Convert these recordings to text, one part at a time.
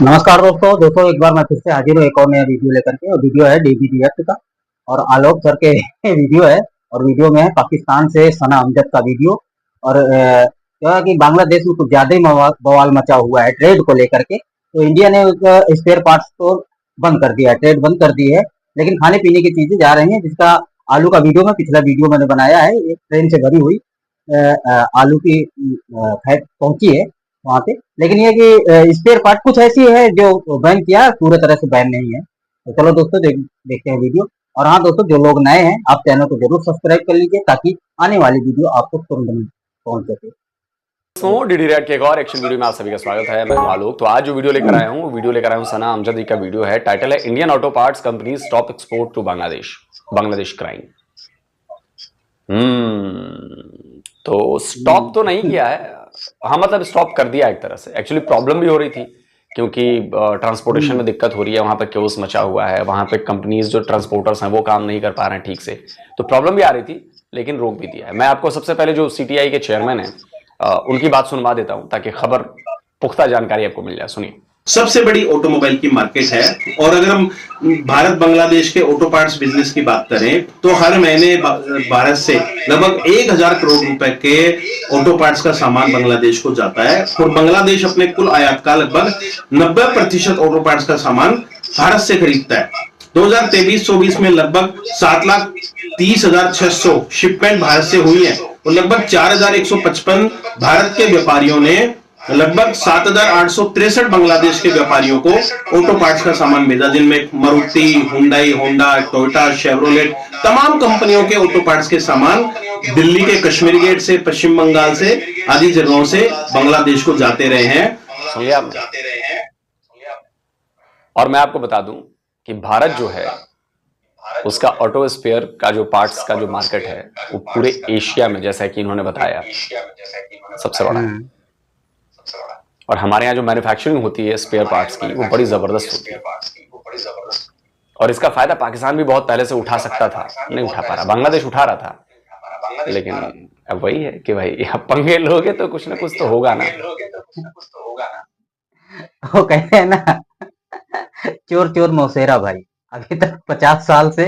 नमस्कार दोस्तों एक बार मैं फिर से हाजिर हूँ एक और नया वीडियो लेकर के। और वीडियो है डीबी रिएक्ट का और आलोक सर के वीडियो है। और वीडियो में है पाकिस्तान से सना अमजद का वीडियो। और क्या है कि बांग्लादेश में कुछ ज्यादा ही बवाल मचा हुआ है ट्रेड को लेकर के। तो इंडिया ने स्पेयर पार्ट्स को बंद कर दिया है, ट्रेड बंद कर दी है। लेकिन खाने पीने की चीजें जा रही हैं, जिसका आलू का वीडियो में पिछला वीडियो मैंने बनाया है। एक ट्रेन से भरी हुई आलू की फैक्ट पहुंची है वहां पे। लेकिन ये कि स्पेयर पार्ट कुछ ऐसी है जो बैन किया है, पूरे तरह से बैन नहीं है। तो चलो दोस्तों देखते हैं वीडियो। और हाँ दोस्तों, जो लोग नए हैं आप चैनल को जरूर सब्सक्राइब कर लीजिए ताकि आने वाली वीडियो आपको तुरंत पहुंच सके। डीडी रेड के एक और एक्शन वीडियो में आप सभी का स्वागत है। मैं आलोक। तो आज जो वीडियो लेकर आया हूँ सना अमजद जी का वीडियो है। टाइटल है Indian auto parts company stop export to Bangladesh crime. तो स्टॉप तो नहीं किया है, हाँ मतलब स्टॉप कर दिया एक तरह से। एक्चुअली प्रॉब्लम भी हो रही थी क्योंकि ट्रांसपोर्टेशन में दिक्कत हो रही है, वहां पे क्योस मचा हुआ है, वहां पे कंपनीज जो ट्रांसपोर्टर्स हैं वो काम नहीं कर पा रहे हैं ठीक से। तो प्रॉब्लम भी आ रही थी, लेकिन रोक भी दिया है। मैं आपको सबसे पहले जो सीटीआई के चेयरमैन है उनकी बात सुनवा देता हूं ताकि खबर पुख्ता जानकारी आपको मिल जाए। सुनिए। सबसे बड़ी ऑटोमोबाइल की मार्केट है और अगर हम भारत बांग्लादेश के ऑटो पार्ट्स बिजनेस की बात करें तो हर महीने भारत से लगभग 1000 करोड़ रुपए के ऑटो पार्ट्स का सामान बांग्लादेश को जाता है और बांग्लादेश अपने कुल आयात का लगभग 90% ऑटो पार्ट्स का सामान भारत से खरीदता है। 2023-24 में लगभग 7,30,600 शिपमेंट भारत से हुई है और लगभग 4,155 भारत के व्यापारियों ने लगभग 7,863 बांग्लादेश के व्यापारियों को ऑटो पार्ट्स का सामान भेजा, जिनमें Maruti, Hyundai, Honda, Toyota, Chevrolet तमाम कंपनियों के ऑटो पार्ट्स के सामान दिल्ली के कश्मीर गेट से, पश्चिम बंगाल से आदि जगहों से बांग्लादेश को जाते रहे हैं। और मैं आपको बता दूं कि भारत जो है उसका ऑटो स्पेयर का जो पार्ट्स का जो मार्केट है वो पूरे एशिया में, जैसा कि इन्होंने बताया, सबसे बड़ा है। और हमारे यहाँ जो मैन्युफैक्चरिंग होती है स्पेयर पार्ट्स की वो बड़ी जबरदस्त होती है। और इसका फायदा पाकिस्तान भी बहुत पहले से उठा सकता था, नहीं उठा पा रहा। बांग्लादेश उठा रहा था, लेकिन अब वही है कि भाई अब पंगे लोगे तो कुछ ना कुछ तो होगा ना। वो कहते हैं ना, चोर चोर मौसेरा भाई। अभी तक 50 साल से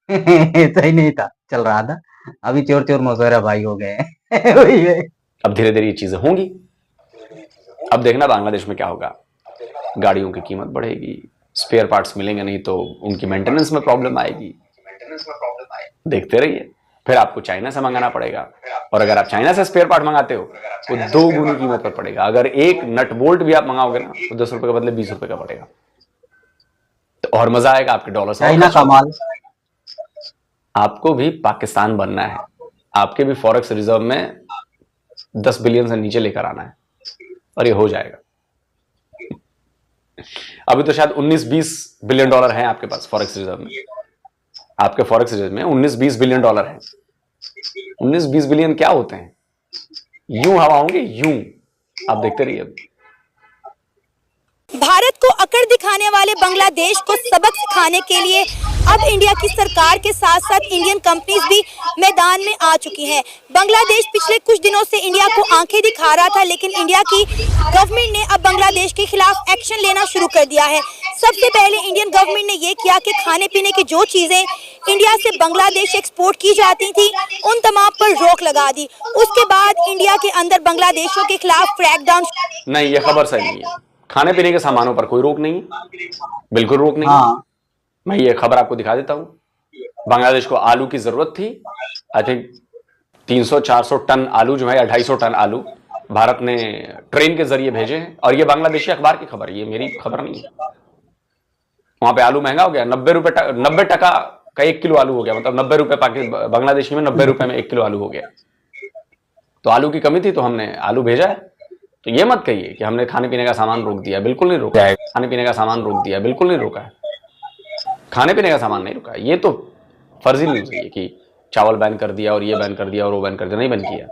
ऐसा ही नहीं था, चल रहा था। अभी चोर चोर मौसेरा भाई हो गए हैं। वही है। अब धीरे धीरे ये चीजें होंगी। अब देखना बांग्लादेश में क्या होगा। गाड़ियों की कीमत बढ़ेगी, स्पेयर पार्ट्स मिलेंगे नहीं तो उनकी मेंटेनेंस में प्रॉब्लम आएगी। देखते रहिए। फिर आपको चाइना से मंगाना पड़ेगा, और अगर आप चाइना से स्पेयर पार्ट मंगाते हो तो 2 गुनी कीमत पर पड़ेगा। अगर एक नट बोल्ट भी आप मंगाओगे ना तो 10 रुपए के बदले 20 रुपए का पड़ेगा। तो और मजा आएगा, आपके डॉलर से चाइना का माल। आपको भी पाकिस्तान बनना है, आपके भी फॉरेक्स रिजर्व में 10 बिलियन से नीचे लेकर आना है, और ये हो जाएगा। अभी तो शायद 19-20 बिलियन डॉलर हैं आपके पास फॉरेक्स रिजर्व में। आपके फॉरेक्स रिजर्व में 19-20 बिलियन डॉलर हैं। 19-20 बिलियन क्या होते हैं? यूं हवा होंगे, यूं। आप देखते रहिए। भारत को अकड़ दिखाने वाले बांग्लादेश को सबक सिखाने के लिए अब इंडिया की सरकार के साथ साथ इंडियन कंपनीज भी मैदान में आ चुकी हैं। बांग्लादेश पिछले कुछ दिनों से इंडिया को आंखें दिखा रहा था, लेकिन इंडिया की गवर्नमेंट ने अब बांग्लादेश के खिलाफ एक्शन लेना शुरू कर दिया है। सबसे पहले इंडियन गवर्नमेंट ने ये किया कि खाने पीने की जो चीजें इंडिया से बांग्लादेश एक्सपोर्ट की जाती थी उन तमाम पर रोक लगा दी। उसके बाद इंडिया के अंदर बांग्लादेशियों के खिलाफ क्रैकडाउन। नहीं, ये खबर सही नहीं है। खाने पीने के सामानों पर कोई रोक नहीं, बिल्कुल रोक नहीं। हाँ। मैं ये खबर आपको दिखा देता हूं। बांग्लादेश को आलू की जरूरत थी। आई थिंक 300-400 टन आलू जो है, 250 टन आलू भारत ने ट्रेन के जरिए भेजे हैं। और ये बांग्लादेशी अखबार की खबर, ये मेरी खबर नहीं है। वहां पे आलू महंगा हो गया, 90 टका का 1 किलो आलू हो गया। मतलब 90 रुपए बांग्लादेशी में 90 रुपए में 1 किलो आलू हो गया। तो आलू की कमी थी तो हमने आलू भेजा है। तो ये मत कहिए कि हमने खाने पीने का सामान रोक दिया, बिल्कुल नहीं रोका है। खाने पीने का सामान रोक दिया, बिल्कुल नहीं रोका है। खाने पीने का सामान नहीं रुका। ये तो फर्जी न्यूज़ है कि चावल बैन कर दिया और ये बैन कर दिया और वो बैन कर दिया। नहीं बैन किया।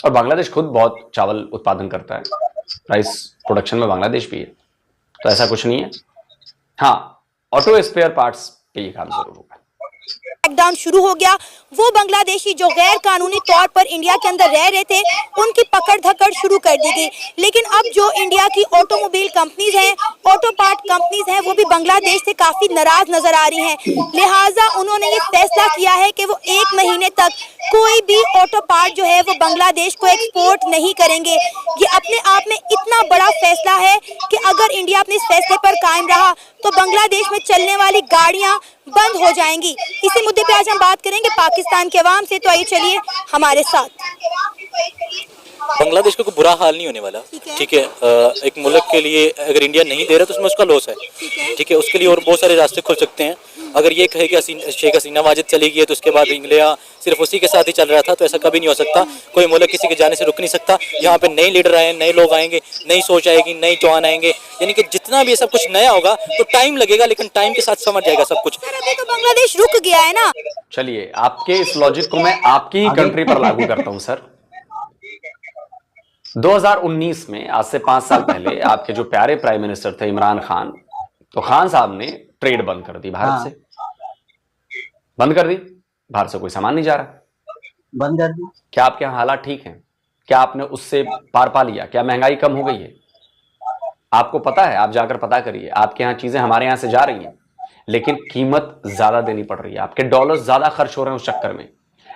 और बांग्लादेश खुद बहुत चावल उत्पादन करता है, राइस प्रोडक्शन में बांग्लादेश भी है, तो ऐसा कुछ नहीं है। हाँ, ऑटो स्पेयर पार्ट्स पे ये काम जरूर होगा। लॉकडाउन शुरू हो गया, वो बांग्लादेशी जो गैर कानूनी तौर पर इंडिया के अंदर रह रहे थे उनकी पकड़ धकड़ शुरू कर दी गई। लेकिन अब जो इंडिया की ऑटोमोबाइल कंपनीज हैं, ऑटो पार्ट कंपनीज हैं, वो भी बांग्लादेश से काफी नाराज नजर आ रही हैं। लिहाजा उन्होंने ये फैसला किया है कि वो 1 महीने तक कोई भी ऑटो पार्ट जो है वो बांग्लादेश को एक्सपोर्ट नहीं करेंगे। ये अपने आप में इतना बड़ा फैसला है कि अगर इंडिया अपने इस फैसले पर कायम रहा तो बांग्लादेश में चलने वाली गाड़ियां बंद हो जाएंगी। इसी मुद्दे पे आज हम बात करेंगे पाकिस्तान के अवाम से, तो आइए चलिए हमारे साथ। बांग्लादेश को कोई बुरा हाल नहीं होने वाला, ठीक है। एक मुल्क के लिए अगर इंडिया नहीं दे रहा तो उसमें उसका लॉस है, ठीक है। उसके लिए और बहुत सारे रास्ते खुल सकते हैं। अगर ये कहे कि शेख हसीना वाजिद चली गई है तो उसके बाद इंडिया सिर्फ उसी के साथ ही चल रहा था, तो ऐसा कभी नहीं हो सकता। कोई मुल्क किसी के जाने से रुक नहीं सकता। यहाँ पे नए लीडर आए, नए लोग आएंगे, नई सोच आएगी, नई जवान आएंगे, यानी कि जितना भी ये सब कुछ नया होगा तो टाइम लगेगा, लेकिन टाइम के साथ समझ जाएगा सब कुछ। अभी तो बांग्लादेश रुक गया है ना। चलिए, आपके इस लॉजिक को मैं आपकी कंट्री पर लागू करता हूं सर। 2019 में, आज से 5 साल पहले, आपके जो प्यारे प्राइम मिनिस्टर थे इमरान खान, तो खान साहब ने ट्रेड बंद कर दी भारत से, बंद कर दी। भारत से कोई सामान नहीं जा रहा, बंद कर दी। क्या आपके यहाँ हालात ठीक हैं? क्या आपने उससे पार पा लिया? क्या महंगाई कम हो गई है? आपको पता है, आप जाकर पता करिए, आपके यहाँ चीजें हमारे यहाँ से जा रही हैं लेकिन कीमत ज्यादा देनी पड़ रही है। आपके डॉलर ज्यादा खर्च हो रहे हैं उस चक्कर में।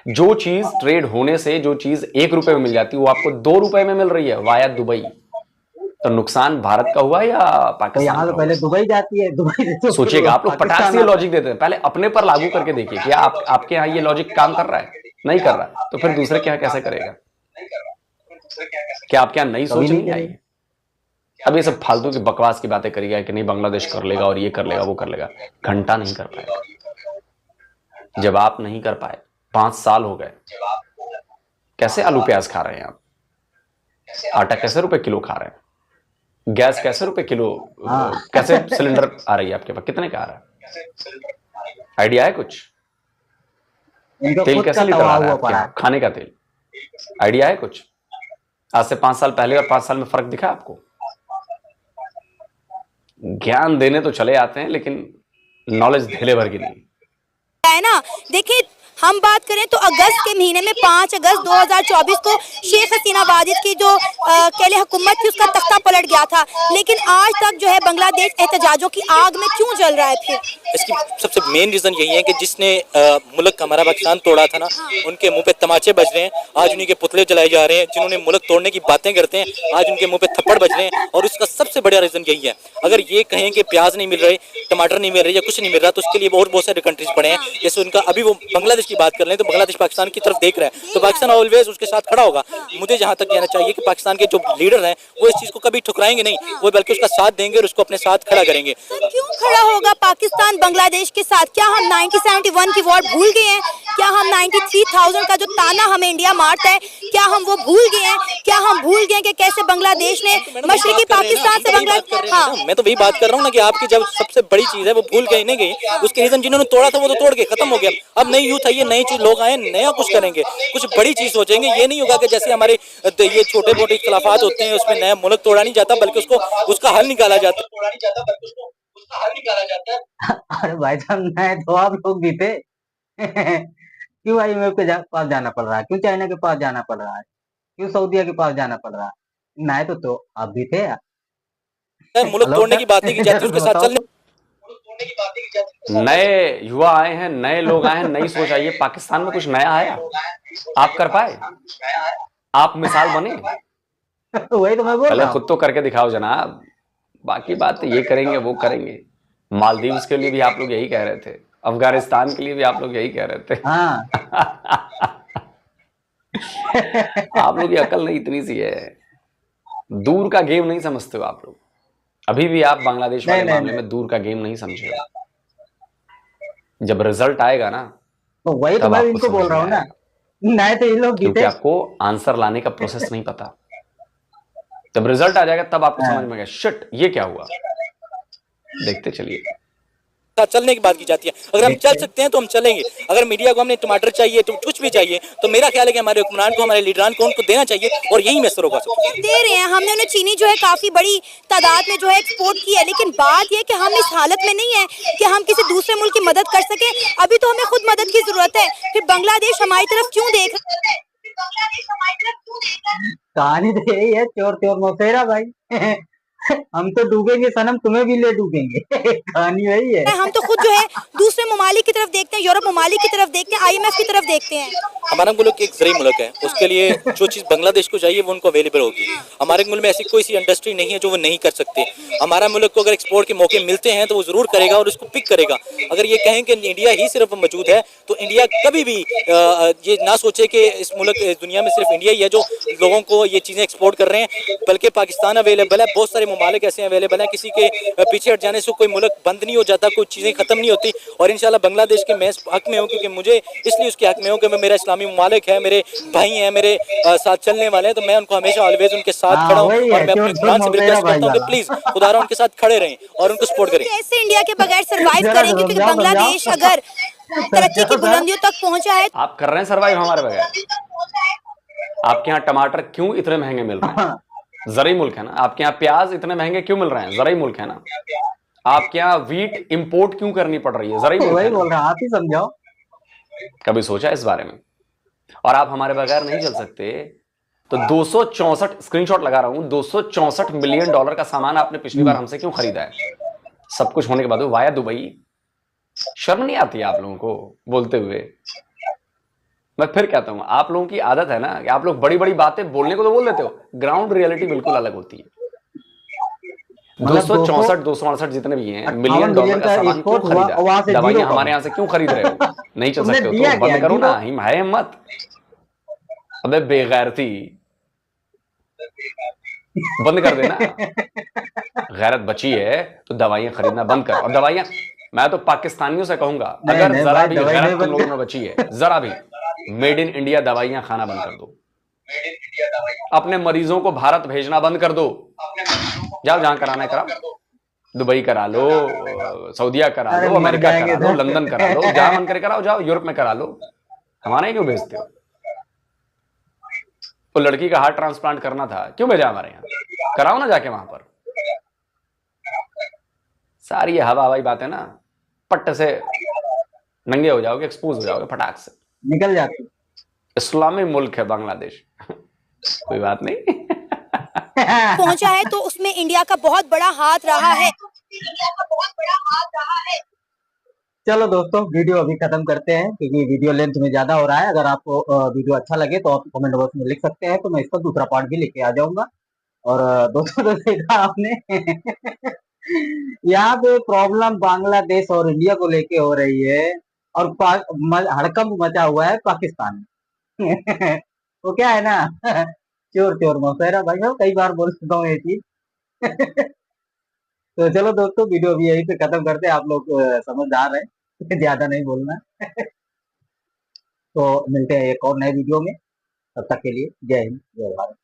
जो चीज ट्रेड होने से जो चीज 1 रुपए में मिल जाती है वो आपको 2 रुपए में मिल रही है वाया दुबई। तो नुकसान भारत का हुआ या तो पाकिस्तान यहाँ का तो पहले दुबई जाती है, दुबई से तो सोचिएगा, आप लोग पटाख से पाकिस्तान लॉजिक देते हैं। पहले अपने पर लागू करके देखिए कि आपके यहाँ ये लॉजिक काम कर रहा है, नहीं कर रहा, तो फिर दूसरे के यहाँ कैसे करेगा? क्या आपके यहाँ नई सोच नहीं आई है? अब ये सब फालतू की बकवास की बातें करिएगा कि नहीं बांग्लादेश कर लेगा और ये कर लेगा वो कर लेगा। घंटा नहीं कर पाएगा। जब आप नहीं कर पाए, 5 साल हो गए, कैसे आलू प्याज खा रहे हैं आप? आटा कैसे रुपए किलो खा रहे हैं? गैस कैसे रुपए किलो, कैसे सिलेंडर आ रही है आपके पास? कितने का आ रहा है? आइडिया है कुछ? तेल कैसे लीटर आ रहा है आपके यहाँ? खाने का तेल आइडिया है कुछ? आज से 5 साल पहले और 5 साल में फर्क दिखा आपको? ज्ञान देने तो चले आते हैं लेकिन नॉलेज ढेले भर की नहीं है ना। देखिए, हम बात करें तो अगस्त के महीने में 5 अगस्त 2024 को शेख हसीना वाजिद की जो कहले हुकूमत थी उसका तख्ता पलट गया था, लेकिन आज तक जो है बांग्लादेश एहतजाजों की आग में क्यों जल रहा है? फिर इसकी सबसे मेन रीजन यही है कि जिसने मुल्क हमारा पाकिस्तान तोड़ा था ना, उनके मुंह पे तमाचे बज रहे हैं, आज उन्हीं के पुतले जलाए जा रहे हैं। जिन्होंने मुल्क तोड़ने की बातें करते हैं, आज उनके मुंह पे थप्पड़ बज रहे हैं। और उसका सबसे बड़ा रीजन यही है। अगर ये कहें कि प्याज नहीं मिल रहे, टमाटर नहीं मिल रहे या कुछ नहीं मिल रहा, तो उसके लिए और बहुत सारे कंट्रीज पड़े हैं। जैसे उनका अभी वो बांग्लादेश की बात कर लें तो बांग्लादेश पाकिस्तान की तरफ देख रहे हैं, तो पाकिस्तान ऑलवेज उसके साथ खड़ा होगा। मुझे जहां तक कहना चाहिए कि पाकिस्तान के जो लीडर हैं वो इस चीज को कभी ठुकराएंगे नहीं, वो बल्कि उसका साथ देंगे और उसको अपने साथ खड़ा करेंगे। तो क्यों खड़ा होगा पाकिस्तान बांग्लादेश के साथ? क्या हम 1971 की वॉर भूल गए हैं? क्या हम 93,000 का जो ताना हमें इंडिया मारता है, क्या हम वो भूल गए हैं? क्या हम भूल गए कि कैसे बांग्लादेश ने मशरकी पाकिस्तान से बांग्लादेश? हाँ, मैं तो वही बात कर रहा हूँ ना कि आपकी जब सबसे बड़ी चीज है वो भूल गई नहीं गई, उसके रीजन जिन्होंने तोड़ा था वो तो तोड़ के खत्म हो गया। अब नई यूथ आई है, नए लोग आए, नया कुछ करेंगे, कुछ बड़ी चीज सोचेंगे। ये नहीं होगा कि जैसे हमारे ये छोटे मोटे इख्तलाफात होते हैं उसमें नया मुल्क तोड़ा नहीं जाता, बल्कि उसका हल निकाला जाता है। अरे भाई साहब, नए तो आप लोग भी थे। क्यों IMF के पास जाना पड़ रहा है? क्यों चाइना के पास जाना पड़ रहा है? क्यों सऊदीया के पास जाना पड़ रहा है? नए तो आप भी थे। मुल्क तोड़ने की बात नहीं की जाती, उसके साथ चलने। नए युवा आए हैं, नए लोग आए हैं, नई सोच आई है। पाकिस्तान में कुछ नया आया? आप कर पाए? आप मिसाल बने? वही तो मैं बोल पहले रहा हूँ। खुद तो करके दिखाओ जनाब, बाकी बात ये करेंगे वो करेंगे। मालदीव्स के लिए भी आप लोग यही कह रहे थे, अफगानिस्तान के लिए भी आप लोग यही कह रहे थे। हाँ। आप लोग की अकल नहीं इतनी सी है, दूर का गेम नहीं समझते हो आप लोग। अभी भी आप बांग्लादेश वाले मामले में दूर का गेम नहीं समझे हो। जब रिजल्ट आएगा ना, तो वही तो मैं इनको बोल रहा हूँ ना, नए तो ये लोग क्योंकि आपको आंसर लाने का प्रोसेस नहीं पता। जब रिजल्ट आ जाएगा तब आपको समझ में आएगा, शिट ये क्या हुआ। देखते चलिए। साथ चलने की बात की जाती है। अगर हम चल सकते हैं तो हम चलेंगे। अगर मीडिया को हमने टमाटर चाहिए तो कुछ भी चाहिए तो मेरा ख्याल है कि हमारे हुक्मरान को, हमारे लीडरान को उनको देना चाहिए और यही मैं रोका सकता हूँ। दे रहे हैं, हमने उन्हें चीनी जो है काफी बड़ी तादाद में जो है एक्सपोर्ट की है, लेकिन बात यह कि हम इस हालत में नहीं है कि हम किसी दूसरे मुल्क की मदद कर सके। अभी तो हमें खुद मदद की जरूरत है। फिर बांग्लादेश हमारी तरफ क्यों देख रहा है? कहानी तो यही है, चोर चोर मौसेरा भाई। हम तो डूबेंगे सनम, तुम्हें भी ले डूबेंगे। कहानी वही है। हम तो खुद जो है दूसरे ममालिक की तरफ देखते हैं, यूरोप ममालिक की तरफ देखते हैं, IMF की तरफ देखते हैं। हमारा मुल्क एक ज़रूरी मुल्क है, उसके लिए जो चीज़ बांग्लादेश को चाहिए वो उनको अवेलेबल होगी। हमारे मुल्क में ऐसी कोई सी इंडस्ट्री नहीं है जो वो नहीं कर सकते। हमारा मुल्क को अगर एक्सपोर्ट के मौके मिलते हैं तो वो ज़रूर करेगा और उसको पिक करेगा। अगर ये कहें कि इंडिया ही सिर्फ मौजूद है तो इंडिया कभी भी ये ना सोचे कि इस मुल्क दुनिया में सिर्फ इंडिया ही है जो लोगों को ये चीज़ें एक्सपोर्ट कर रहे हैं, बल्कि पाकिस्तान अवेलेबल है, बहुत सारे ममालिक ऐसे अवेलेबल हैं। किसी के पीछे हट जाने से कोई मुल्क बंद नहीं हो जाता, कोई चीज़ें ख़त्म नहीं होती। और इंशाल्लाह बांग्लादेश के मैं हक में हूँ, क्योंकि मुझे इसलिए उसके हक में हूँ कि मैं, मेरा इस्लामी ममालिक है, मेरे भाई हैं, मेरे साथ चलने वाले हैं, तो मैं उनको हमेशा ऑलवेज उनके साथ खड़ा हूँ। और मैं अपने कुरान से रिक्वेस्ट करता हूँ कि प्लीज़ खुदारा उनके साथ खड़े रहें और उनको सपोर्ट करें। कैसे इंडिया के बगैर सरवाइव करेंगे, क्योंकि बांग्लादेश अगर तरक्की की बुलंदियों तक पहुंचा है। आप कर रहे हैं सर्वाइव हमारे बगैर? आपके यहाँ टमाटर क्यों इतने महंगे मिल रहे हैं? ज़रूरी मुल्क है ना। आपके यहाँ प्याज इतने महंगे क्यों मिल रहे हैं? ज़रूरी मुल्क है ना। आपके यहाँ वीट इंपोर्ट क्यों करनी पड़ रही है? ज़रूरी मुल्क है ना। बोल रहा, आप ही समझाओ। कभी सोचा इस बारे में? और आप हमारे बगैर नहीं चल सकते। तो 264 स्क्रीनशॉट लगा रहा हूं, $264 मिलियन का सामान आपने पिछली बार हमसे क्यों खरीदा है? सब कुछ होने के बाद वाया दुबई। शर्म नहीं आती आप लोगों को बोलते हुए? मैं फिर कहता हूं, आप लोगों की आदत है ना कि आप लोग बड़ी बड़ी बातें बोलने को तो बोल देते हो, ग्राउंड रियलिटी बिल्कुल अलग होती है। 264 268 जितने भी हैं मिलियन डॉलर का सामान क्यों खरीदा? दवाइयां हमारे यहां से क्यों खरीद रहे हो? नहीं चल सकते हो तो बंद करो ना। है हिम्मत? अबे बेगैरती, बंद कर देना। गैरत बची है तो दवाइयां खरीदना बंद कर। और दवाइयां, मैं तो पाकिस्तानियों से कहूंगा, अगर जरा भी गैरत तुम लोगों में बची है, जरा भी, मेड इन इंडिया दवाइयां खाना बंद कर दो। अपने मरीजों को भारत भेजना बंद कर दो। जाओ जहां कराना है कराओ, दुबई करा लो, सऊदीया करा लो, अमेरिका करा लो, लंदन करा लो, जहां मन करे कराओ, जाओ यूरोप में करा लो। हमारे क्यों भेजते हो? तो लड़की का हार्ट ट्रांसप्लांट करना था, क्यों भेजा हमारे यहाँ? कराओ ना जाके वहां पर। सारी ये हवा हवाई बातें ना, पट्ट से नंगे हो जाओगे, एक्सपोज हो जाओगे फटाक से, निकल जाती। इस्लामी मुल्क है बांग्लादेश। कोई बात नहीं। पहुंचा है तो उसमें इंडिया का बहुत बड़ा हाथ रहा है। चलो दोस्तों, वीडियो अभी खत्म करते हैं क्योंकि वीडियो लेंथ में ज्यादा हो रहा है। अगर आपको वीडियो अच्छा लगे तो आप कमेंट बॉक्स में लिख सकते हैं, तो मैं इसका दूसरा पार्ट भी लेके आ जाऊंगा। और दोस्तों, तो देखा आपने यहाँ पे प्रॉब्लम बांग्लादेश और इंडिया को लेके हो रही है, और हड़कंप मचा हुआ है पाकिस्तान में। वो क्या है ना, चोर चोर मौसेरा भाई, मैं कई बार बोल चुका हूँ ये चीज। तो चलो दोस्तों, वीडियो अभी यहीं पे खत्म करते हैं। आप लोग समझदार हैं, ज्यादा नहीं बोलना। तो मिलते हैं एक और नए वीडियो में, तब तक के लिए जय हिंद जय भारत।